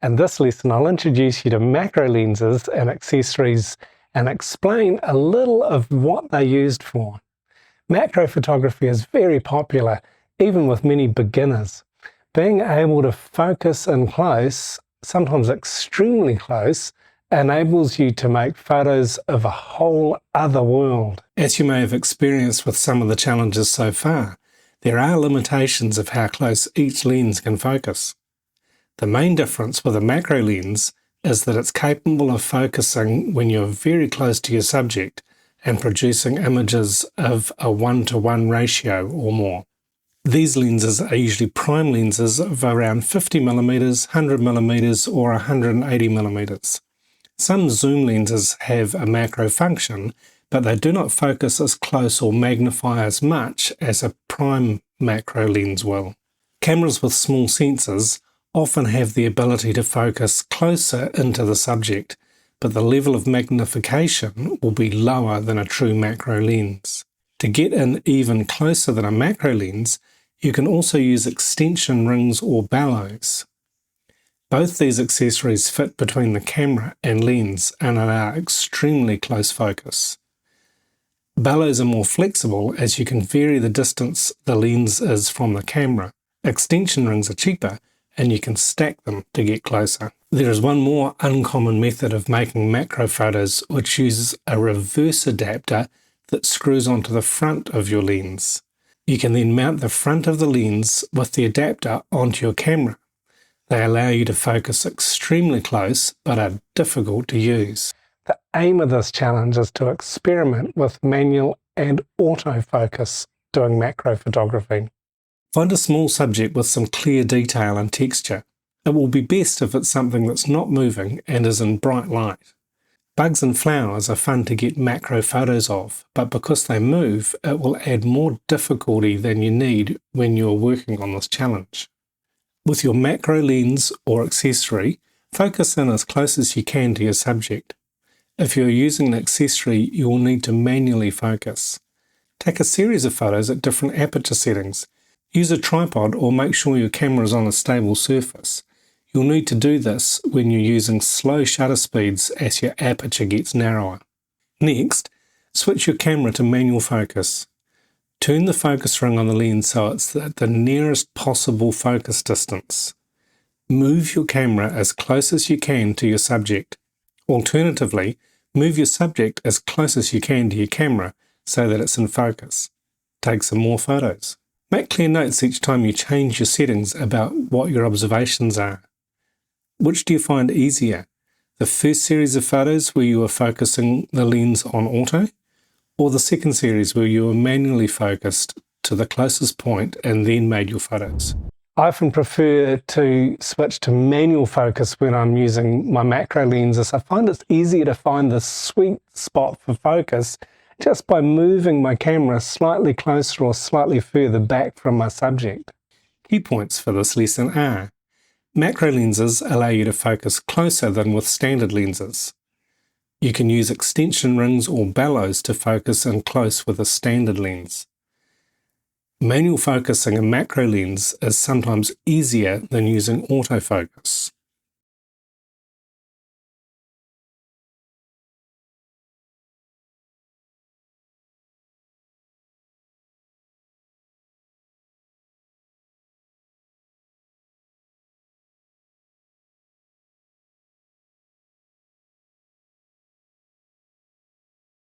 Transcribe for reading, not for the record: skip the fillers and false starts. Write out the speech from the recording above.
In this lesson, I'll introduce you to macro lenses and accessories and explain a little of what they're used for. Macro photography is very popular, even with many beginners. Being able to focus in close, sometimes extremely close, enables you to make photos of a whole other world. As you may have experienced with some of the challenges so far, there are limitations of how close each lens can focus. The main difference with a macro lens is that it's capable of focusing when you're very close to your subject and producing images of a 1:1 ratio or more. These lenses are usually prime lenses of around 50mm, 100mm or 180mm. Some zoom lenses have a macro function, but they do not focus as close or magnify as much as a prime macro lens will. Cameras with small sensors often have the ability to focus closer into the subject, but the level of magnification will be lower than a true macro lens. To get in even closer than a macro lens, you can also use extension rings or bellows. Both these accessories fit between the camera and lens and allow extremely close focus. Bellows are more flexible as you can vary the distance the lens is from the camera. Extension rings are cheaper and you can stack them to get closer. There is one more uncommon method of making macro photos which uses a reverse adapter that screws onto the front of your lens. You can then mount the front of the lens with the adapter onto your camera. They allow you to focus extremely close but are difficult to use. The aim of this challenge is to experiment with manual and autofocus doing macro photography. Find a small subject with some clear detail and texture. It will be best if it's something that's not moving and is in bright light. Bugs and flowers are fun to get macro photos of, but because they move, it will add more difficulty than you need when you're working on this challenge. With your macro lens or accessory, focus in as close as you can to your subject. If you're using an accessory, you will need to manually focus. Take a series of photos at different aperture settings. Use a tripod or make sure your camera is on a stable surface. You'll need to do this when you're using slow shutter speeds as your aperture gets narrower. Next, switch your camera to manual focus. Turn the focus ring on the lens so it's at the nearest possible focus distance. Move your camera as close as you can to your subject. Alternatively, move your subject as close as you can to your camera so that it's in focus. Take some more photos. Make clear notes each time you change your settings about what your observations are. Which do you find easier? The first series of photos where you are focusing the lens on auto, or the second series where you were manually focused to the closest point and then made your photos? I often prefer to switch to manual focus when I'm using my macro lenses. I find it's easier to find the sweet spot for focus just by moving my camera slightly closer or slightly further back from my subject. Key points for this lesson are: macro lenses allow you to focus closer than with standard lenses. You can use extension rings or bellows to focus in close with a standard lens. Manual focusing a macro lens is sometimes easier than using autofocus.